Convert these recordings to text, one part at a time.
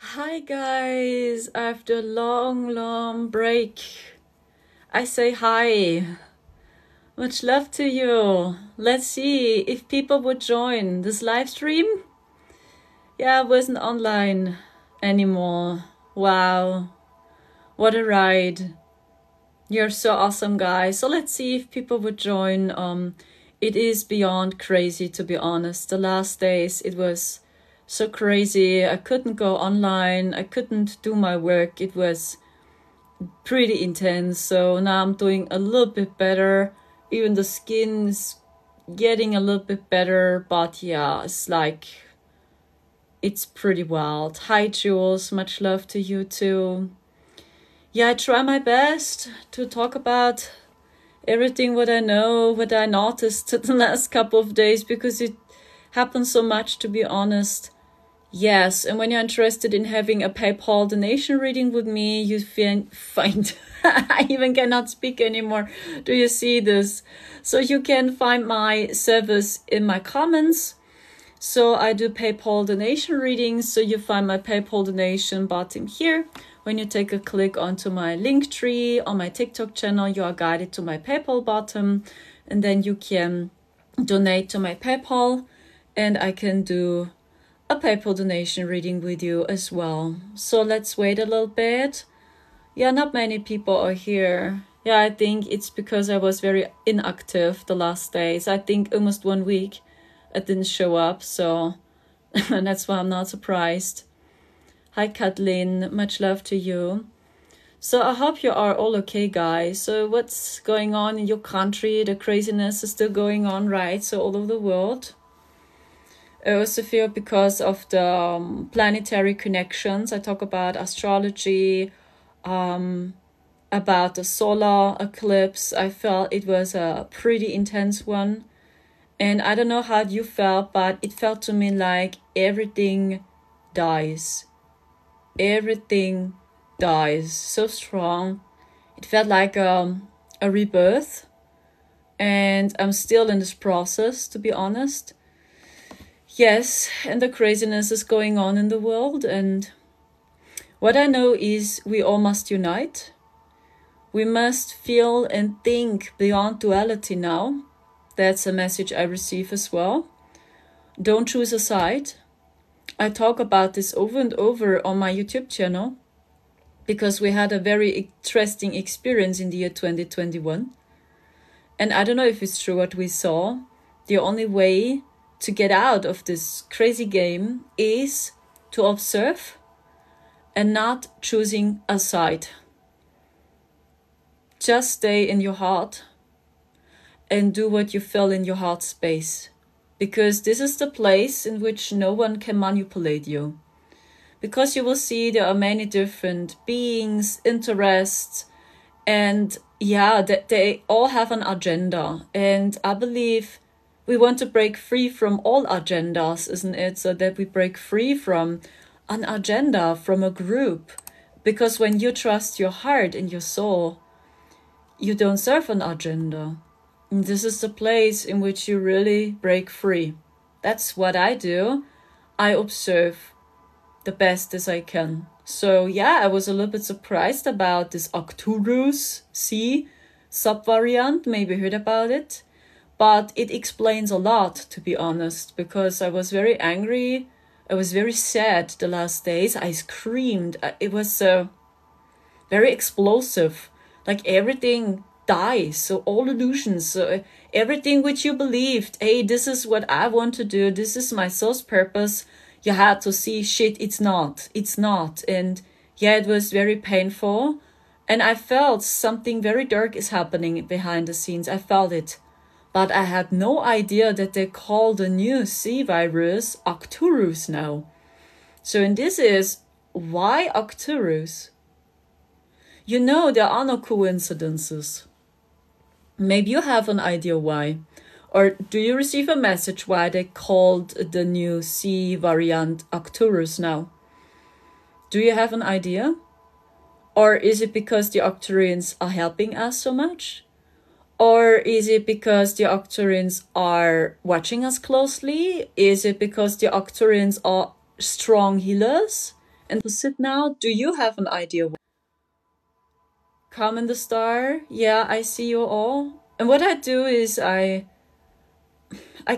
Hi guys, after a long break, I say hi. Much love to you. Let's see if people would join this live stream. Yeah, I wasn't online anymore. Wow, what a ride. You're so awesome, guys. So let's see if people would join. It is beyond crazy, to be honest. The last days, it was so crazy. I couldn't go online. I couldn't do my work. It was pretty intense. So now I'm doing a little bit better. Even the skin's getting a little bit better. But yeah, it's pretty wild. Hi, Jules. Much love to you too. Yeah, I try my best to talk about everything what I know, what I noticed the last couple of days, because it happens so much, to be honest. Yes, and when you're interested in having a PayPal donation reading with me, you find I even cannot speak anymore. Do you see this? So you can find my service in my comments. So I do PayPal donation readings. So you find my PayPal donation button here. When you take a click onto my link tree on my TikTok channel, you are guided to my PayPal button, and then you can donate to my PayPal, and I can do a PayPal donation reading with you as well. So let's wait a little bit. Yeah, not many people are here. Yeah, I think it's because I was very inactive the last days. I think almost 1 week I didn't show up, so that's why I'm not surprised. Hi, Kathleen. Much love to you. So I hope you are all okay, guys. So what's going on in your country? The craziness is still going on, right? So all over the world. I also feel because of the planetary connections. I talk about astrology, about the solar eclipse. I felt it was a pretty intense one. And I don't know how you felt, but it felt to me like everything dies. Everything dies so strong. It felt like a rebirth. And I'm still in this process, to be honest. Yes, and the craziness is going on in the world. And what I know is we all must unite. We must feel and think beyond duality now. That's a message I receive as well. Don't choose a side. I talk about this over and over on my YouTube channel because we had a very interesting experience in the year 2021. And I don't know if it's true what we saw. The only way to get out of this crazy game is to observe and not choosing a side. Just stay in your heart and do what you feel in your heart space. Because this is the place in which no one can manipulate you. Because you will see there are many different beings, interests, and yeah, they all have an agenda. And I believe we want to break free from all agendas, isn't it? So that we break free from an agenda, from a group. Because when you trust your heart and your soul, you don't serve an agenda. And this is the place in which you really break free. That's what I do. I observe the best as I can. So yeah, I was a little bit surprised about this Arcturus C subvariant. Maybe heard about it. But it explains a lot, to be honest, because I was very angry. I was very sad the last days. I screamed. It was very explosive. Like everything dies. So all illusions, so everything which you believed, hey, this is what I want to do, this is my soul's purpose, you had to see, shit, it's not. And yeah, it was very painful. And I felt something very dark is happening behind the scenes. I felt it. But I had no idea that they call the new C virus Arcturus now. So, and this is why Arcturus? You know, there are no coincidences. Maybe you have an idea why. Or do you receive a message why they called the new C variant Arcturus now? Do you have an idea? Or is it because the Arcturians are helping us so much? Or is it because the Arcturians are watching us closely? Is it because the Arcturians are strong healers And to sit now, do you have an idea? Come in the star. Yeah, I see you all. And what I do is I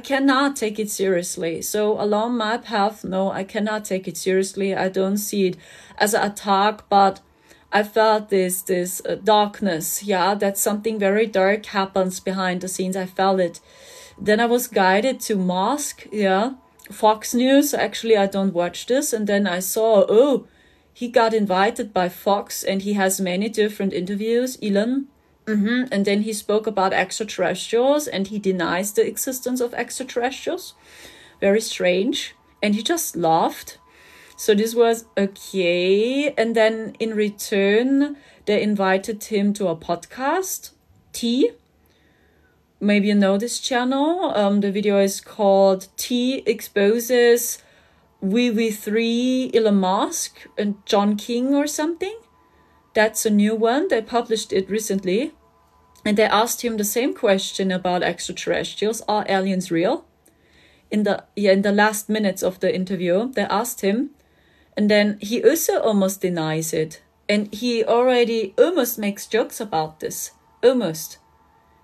cannot take it seriously. So along my path, no, I cannot take it seriously. I don't see it as an attack, but I felt this darkness. Yeah, that something very dark happens behind the scenes. I felt it. Then I was guided to mosque. Yeah, Fox News. Actually, I don't watch this. And then I saw, oh, he got invited by Fox, and he has many different interviews. Elon. And then he spoke about extraterrestrials, and he denies the existence of extraterrestrials. Very strange. And he just laughed. So this was okay. And then in return, they invited him to a podcast, T. Maybe you know this channel. The video is called T Exposes VV3 Elon Musk and John King or something. That's a new one. They published it recently. And they asked him the same question about extraterrestrials. Are aliens real? In the last minutes of the interview, they asked him. And then he also almost denies it. And he already almost makes jokes about this. Almost.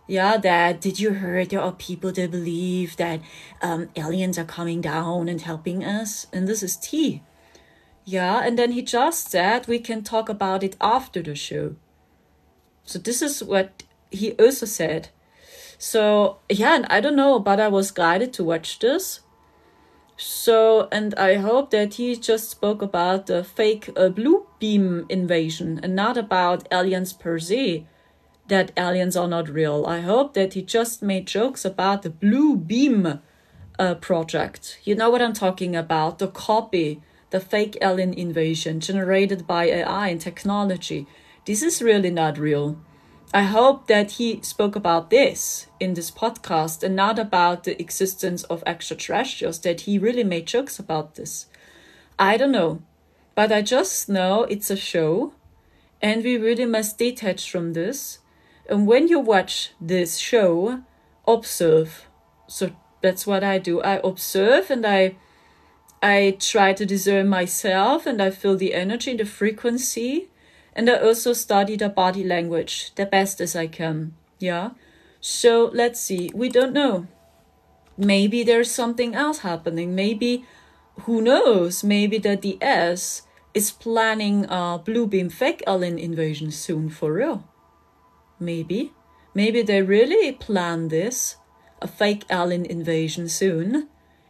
Yeah, that, did you hear there are people that believe that aliens are coming down and helping us? And this is T. Yeah, and then he just said we can talk about it after the show. So this is what he also said. So yeah, and I don't know, but I was guided to watch this. So, and I hope that he just spoke about the fake blue beam invasion and not about aliens per se, that aliens are not real. I hope that he just made jokes about the blue beam project. You know what I'm talking about, the copy. The fake alien invasion generated by AI and technology. This is really not real. I hope that he spoke about this in this podcast and not about the existence of extraterrestrials, that he really made jokes about this. I don't know, but I just know it's a show and we really must detach from this. And when you watch this show, observe. So that's what I do. I observe and I try to discern myself, and I feel the energy, the frequency, and I also study the body language the best as I can. Yeah. So let's see. We don't know. Maybe there's something else happening. Maybe, who knows? Maybe the DS is planning a blue beam fake alien invasion soon for real. Maybe. Maybe they really plan this, a fake alien invasion soon.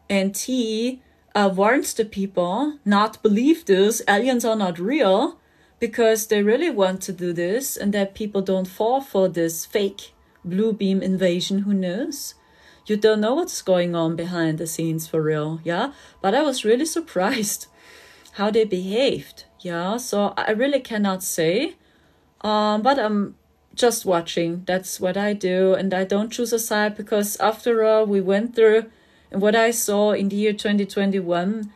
And T warns the people not believe this, aliens are not real, because they really want to do this and that people don't fall for this fake blue beam invasion. Who knows? You don't know what's going on behind the scenes for real, yeah? But I was really surprised how they behaved, yeah? So I really cannot say, but I'm just watching. That's what I do, and I don't choose a side because after all, we went through. And what I saw in the year 2021,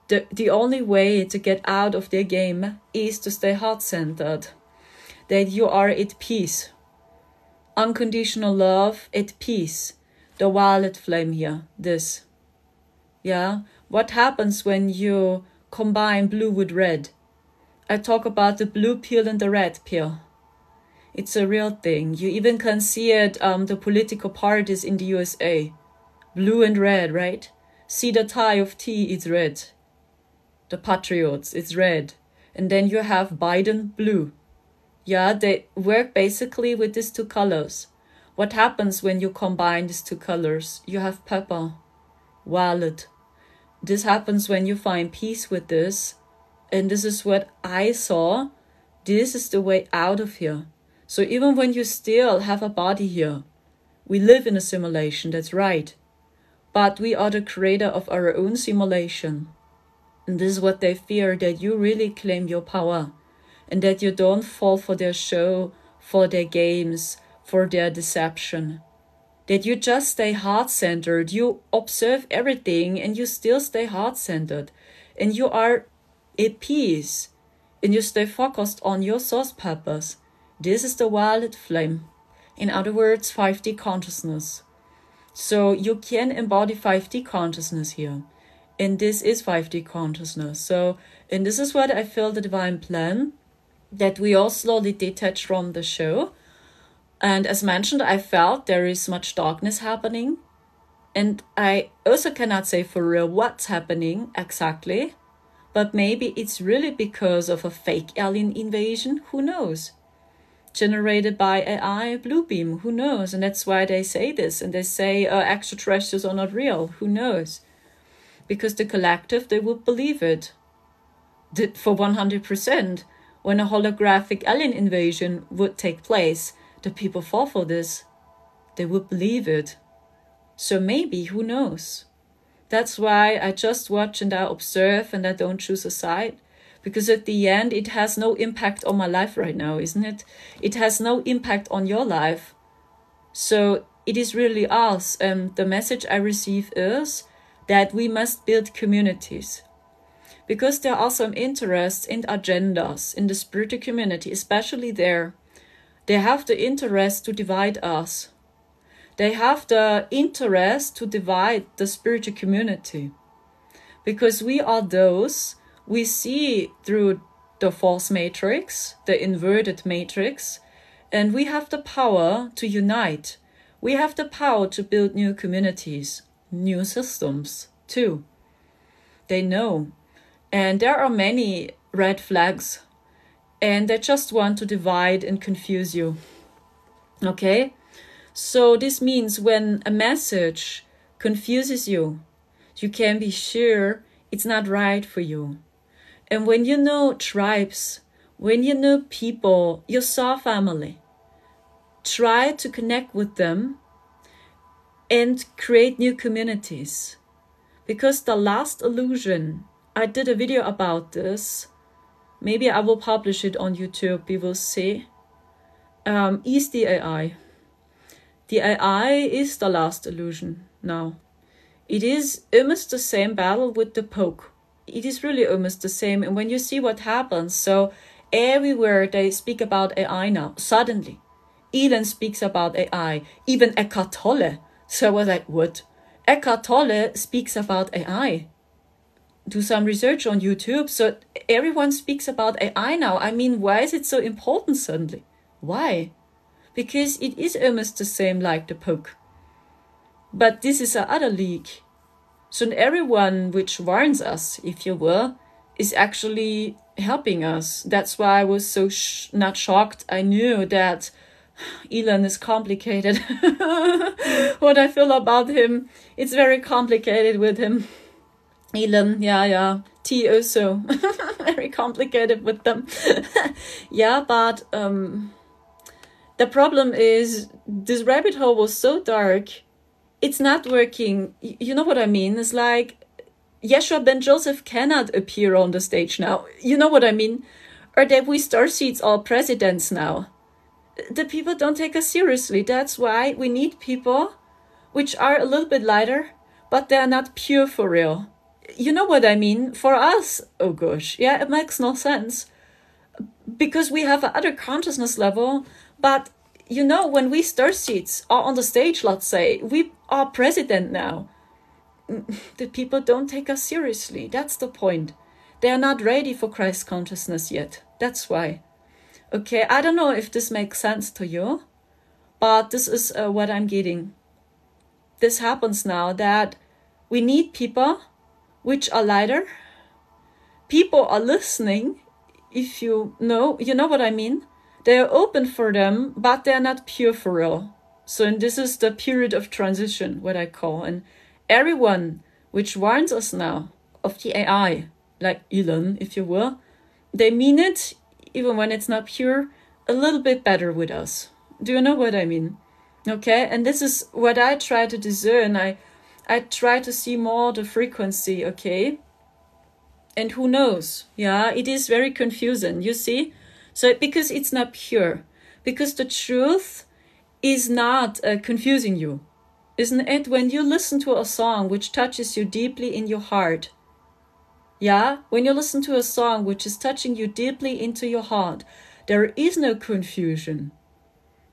the only way to get out of their game is to stay heart-centered. That you are at peace. Unconditional love, at peace. The violet flame here, this. Yeah? What happens when you combine blue with red? I talk about the blue pill and the red pill. It's a real thing. You even can see it, the political parties in the USA. Blue and red, right? See the tie of T, it's red. The Patriots, it's red. And then you have Biden, blue. Yeah, they work basically with these two colors. What happens when you combine these two colors? You have purple, violet. This happens when you find peace with this. And this is what I saw. This is the way out of here. So even when you still have a body here, we live in a simulation, that's right. But we are the creator of our own simulation. And this is what they fear, that you really claim your power. And that you don't fall for their show, for their games, for their deception. That you just stay heart-centered. You observe everything and you still stay heart-centered. And you are at peace. And you stay focused on your source purpose. This is the violet flame. In other words, 5D consciousness. So you can embody 5D consciousness here. And this is 5D consciousness. So, and this is what I feel the divine plan, that we all slowly detach from the show. And as mentioned, I felt there is much darkness happening. And I also cannot say for real what's happening exactly. But maybe it's really because of a fake alien invasion. Who knows? Generated by AI, blue beam. Who knows? And that's why they say this. And they say extraterrestrials are not real. Who knows? Because the collective, they would believe it for 100%. When a holographic alien invasion would take place, the people fall for this. They would believe it. So maybe, who knows? That's why I just watch and I observe and I don't choose a side. Because at the end, it has no impact on my life right now, isn't it? It has no impact on your life. So it is really us. The message I receive is that we must build communities. Because there are some interests and agendas in the spiritual community, especially there. They have the interest to divide us. They have the interest to divide the spiritual community. Because we are those, we see through the false matrix, the inverted matrix, and we have the power to unite. We have the power to build new communities, new systems too. They know. And there are many red flags, and they just want to divide and confuse you. Okay? So this means when a message confuses you, you can be sure it's not right for you. And when you know tribes, when you know people, your soul family, try to connect with them and create new communities. Because the last illusion, I did a video about this, maybe I will publish it on YouTube, we will see, is the AI. The AI is the last illusion now. It is almost the same battle with the poke. It is really almost the same. And when you see what happens, so everywhere they speak about AI now, suddenly. Elon speaks about AI, even Eckhart Tolle. So I was like, what? Eckhart Tolle speaks about AI. Do some research on YouTube. So everyone speaks about AI now. I mean, why is it so important suddenly? Why? Because it is almost the same like the poke. But this is another league. So everyone which warns us, if you will, is actually helping us. That's why I was so not shocked. I knew that Elon is complicated. What I feel about him, it's very complicated with him. Elon, yeah. T also. Very complicated with them. Yeah, but the problem is this rabbit hole was so dark, it's not working. You know what I mean? It's like Yeshua ben Joseph cannot appear on the stage now. You know what I mean? Or that we starseeds are presidents now. The people don't take us seriously. That's why we need people which are a little bit lighter, but they're not pure for real. You know what I mean? For us, oh gosh, yeah, it makes no sense. Because we have another consciousness level. But, you know, when we starseeds are on the stage, let's say, we are president now. The people don't take us seriously. That's the point. They are not ready for Christ consciousness yet. That's why. Okay, I don't know if this makes sense to you, but this is what I'm getting. This happens now that we need people which are lighter. People are listening, if you know what I mean. They are open for them, but they are not pure for real. So and this is the period of transition, what I call. And everyone which warns us now of the AI, like Elon, if you will, they mean it, even when it's not pure, a little bit better with us. Do you know what I mean? Okay, and this is what I try to discern. I try to see more the frequency, okay? And who knows? Yeah, it is very confusing, you see? So because it's not pure, because the truth is not confusing you, isn't it? When you listen to a song which touches you deeply in your heart, yeah, when you listen to a song which is touching you deeply into your heart, there is no confusion.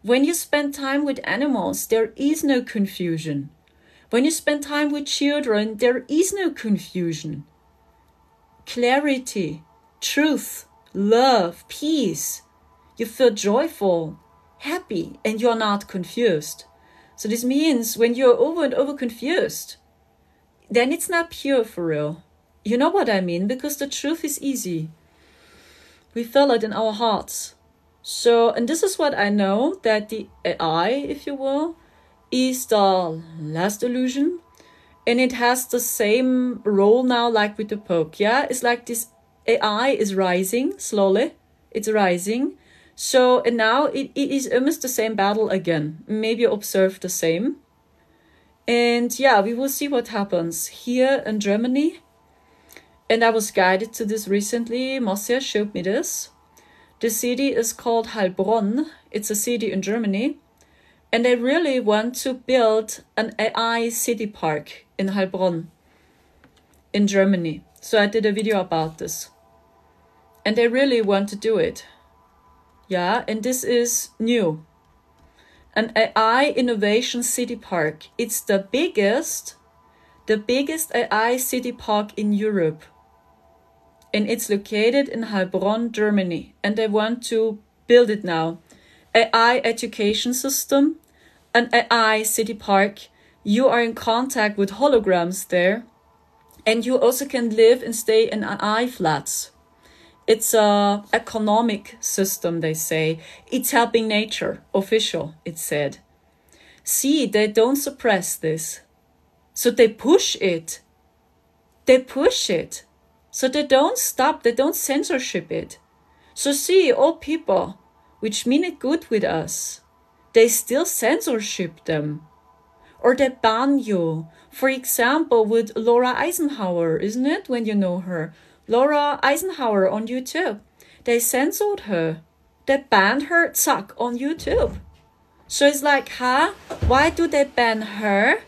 When you spend time with animals, there is no confusion. When you spend time with children, there is no confusion. Clarity, truth, love, peace. You feel joyful, happy, and you're not confused. So this means when you're over and over confused, then it's not pure for real. You know what I mean? Because the truth is easy. We feel it in our hearts. So, and this is what I know, that the AI, if you will, is the last illusion. And it has the same role now like with the Pope. Yeah, it's like this AI is rising slowly. It's rising. So, and now it is almost the same battle again. Maybe observe the same. And yeah, we will see what happens here in Germany. And I was guided to this recently. Marcia showed me this. The city is called Heilbronn. It's a city in Germany. And they really want to build an AI city park in Heilbronn in Germany. So I did a video about this. And they really want to do it. Yeah, and this is new. An AI innovation city park. It's the biggest AI city park in Europe. And it's located in Heilbronn, Germany. And they want to build it now. AI education system, an AI city park. You are in contact with holograms there. And you also can live and stay in AI flats. It's a economic system, they say. It's helping nature, official, it said. See, they don't suppress this. So they push it. They push it. So they don't stop, they don't censorship it. So see, all people which mean it good with us, they still censorship them. Or they ban you. For example, with Laura Eisenhower, isn't it? When you know her. Laura Eisenhower on YouTube. They censored her. They banned her, zack, on YouTube. So it's like, huh? Why do they ban her?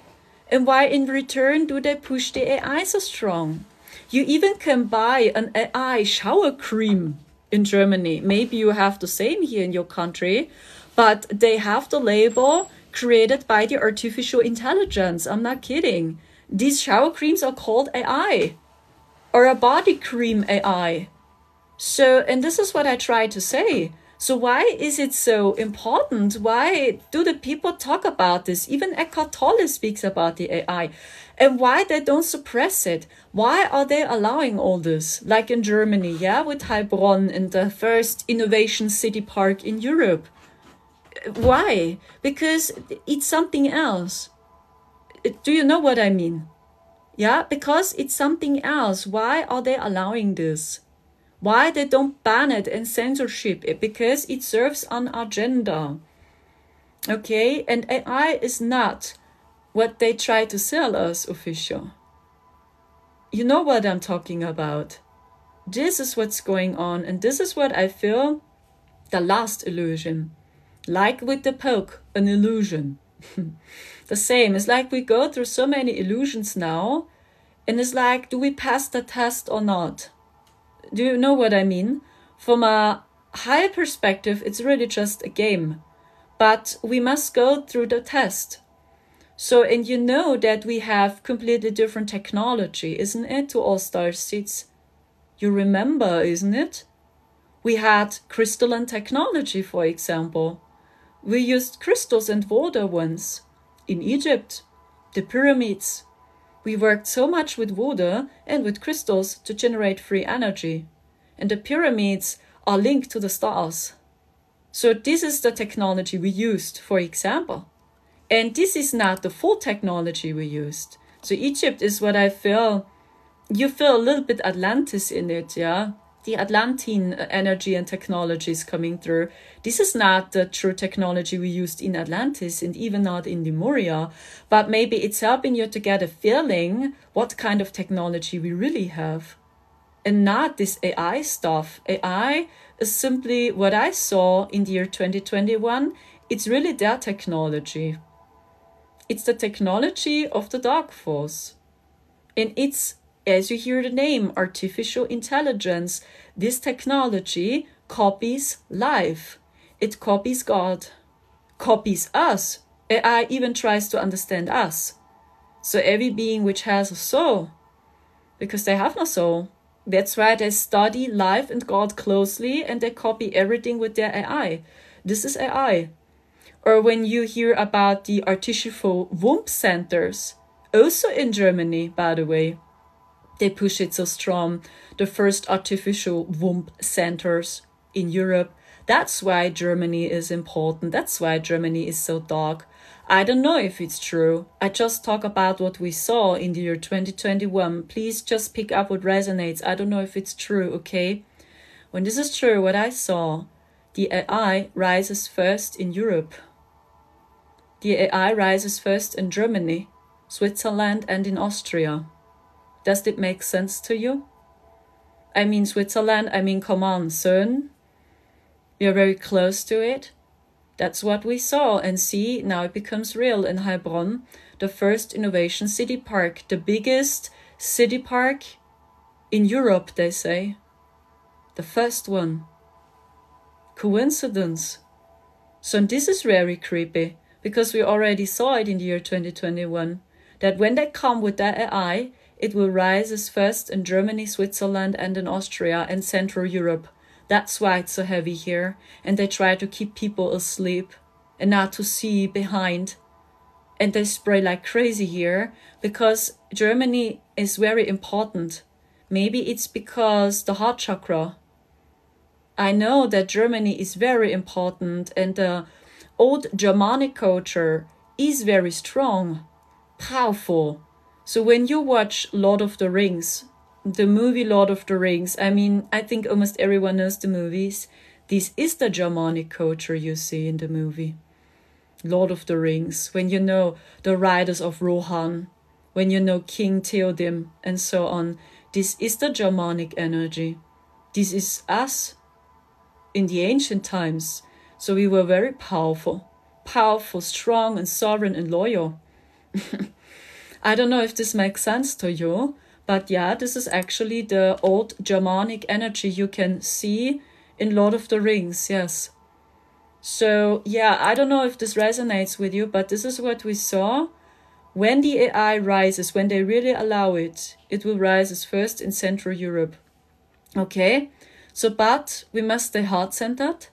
And why in return do they push the AI so strong? You even can buy an AI shower cream in Germany. Maybe you have the same here in your country. But they have the label created by the artificial intelligence. I'm not kidding. These shower creams are called AI. Or a body cream AI. So, and this is what I try to say. So why is it so important? Why do the people talk about this? Even Eckhart Tolle speaks about the AI. And why they don't suppress it? Why are they allowing all this? Like in Germany, yeah, with Heilbronn and the first innovation city park in Europe. Why? Because it's something else. Do you know what I mean? Yeah, because it's something else. Why are they allowing this? Why they don't ban it and censorship it? Because it serves an agenda. Okay, and AI is not what they try to sell us, official. You know what I'm talking about. This is what's going on, and this is what I feel the last illusion. Like with the Pope, an illusion. The same. It's like we go through so many illusions now, and it's like, do we pass the test or not? Do you know what I mean? From a higher perspective, it's really just a game. But we must go through the test. So, and you know that we have completely different technology, isn't it, to all star seeds? You remember, isn't it? We had crystalline technology, for example. We used crystals and water once. In Egypt, the pyramids. We worked so much with water and with crystals to generate free energy. And the pyramids are linked to the stars. So this is the technology we used, for example. And this is not the full technology we used. So Egypt is what I feel, you feel a little bit Atlantis in it, yeah? The Atlantean energy and technology is coming through. This is not the true technology we used in Atlantis and even not in Lemuria, but maybe it's helping you to get a feeling what kind of technology we really have. And not this AI stuff. AI is simply what I saw in the year 2021. It's really their technology. It's the technology of the dark force. And it's, as you hear the name, artificial intelligence. This technology copies life. It copies God, copies us. AI even tries to understand us. So every being which has a soul, because they have no soul. That's why they study life and God closely and they copy everything with their AI. This is AI. Or when you hear about the artificial womb centers, also in Germany, by the way, they push it so strong. The first artificial womb centers in Europe. That's why Germany is important. That's why Germany is so dark. I don't know if it's true. I just talk about what we saw in the year 2021. Please just pick up what resonates. I don't know if it's true, okay? When this is true, what I saw, the AI rises first in Europe. The AI rises first in Germany, Switzerland, and in Austria. Does it make sense to you? I mean Switzerland, come on, son. We are very close to it. That's what we saw, and see, now it becomes real in Heilbronn, the first innovation city park, the biggest city park in Europe, they say. The first one. Coincidence. So this is very creepy, because we already saw it in the year 2021, that when they come with their AI, it will rise as first in Germany, Switzerland, and in Austria and Central Europe. That's why it's so heavy here, and they try to keep people asleep and not to see behind. And they spray like crazy here, because Germany is very important. Maybe it's because the heart chakra. I know that Germany is very important, and the old Germanic culture is very strong, powerful. So when you watch Lord of the Rings, the movie Lord of the Rings, I think almost everyone knows the movies. This is the Germanic culture you see in the movie. Lord of the Rings, when you know the riders of Rohan, when you know King Theoden and so on. This is the Germanic energy. This is us in the ancient times. So we were very powerful, strong and sovereign and loyal. I don't know if this makes sense to you, but yeah, this is actually the old Germanic energy you can see in Lord of the Rings, yes. So yeah, I don't know if this resonates with you, but this is what we saw. When the AI rises, when they really allow it, it will rise as first in Central Europe. Okay, so but we must stay heart-centered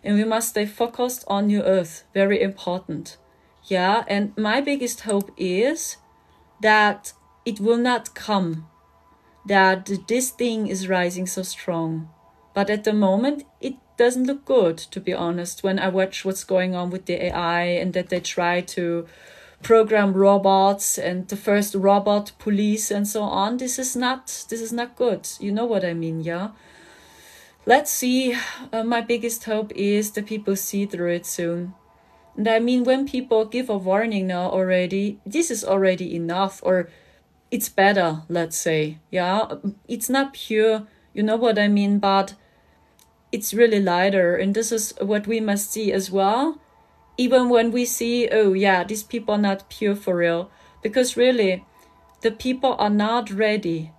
and we must stay focused on New Earth, very important. Yeah, and my biggest hope is that it will not come, that this thing is rising so strong. But at the moment, it doesn't look good, to be honest, when I watch what's going on with the AI and that they try to program robots and the first robot police and so on. This is not good. You know what I mean, yeah? Let's see. My biggest hope is that people see through it soon. And when people give a warning now already, this is already enough, or it's better, let's say. Yeah, it's not pure, you know what I mean, but it's really lighter. And this is what we must see as well. Even when we see, oh yeah, these people are not pure for real. Because really, the people are not ready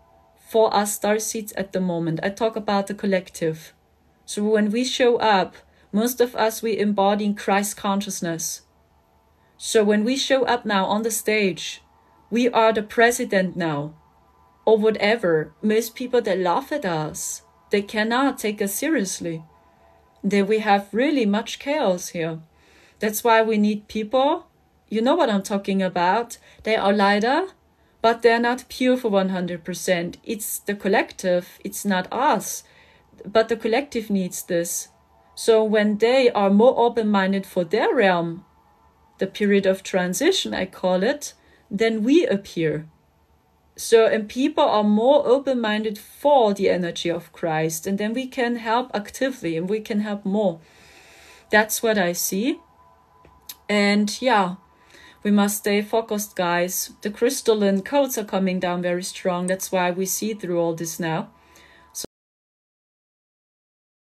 for us starseeds at the moment. I talk about the collective. So when we show up, most of us, we embody Christ consciousness. So when we show up now on the stage, we are the president now, or whatever. Most people, they laugh at us. They cannot take us seriously. Then we have really much chaos here. That's why we need people. You know what I'm talking about. They are lighter, but they're not pure for 100%. It's the collective. It's not us. But the collective needs this. So when they are more open-minded for their realm, the period of transition, I call it, then we appear. So, and people are more open-minded for the energy of Christ, and then we can help actively and we can help more. That's what I see. And yeah, we must stay focused, guys. The crystalline codes are coming down very strong. That's why we see through all this now.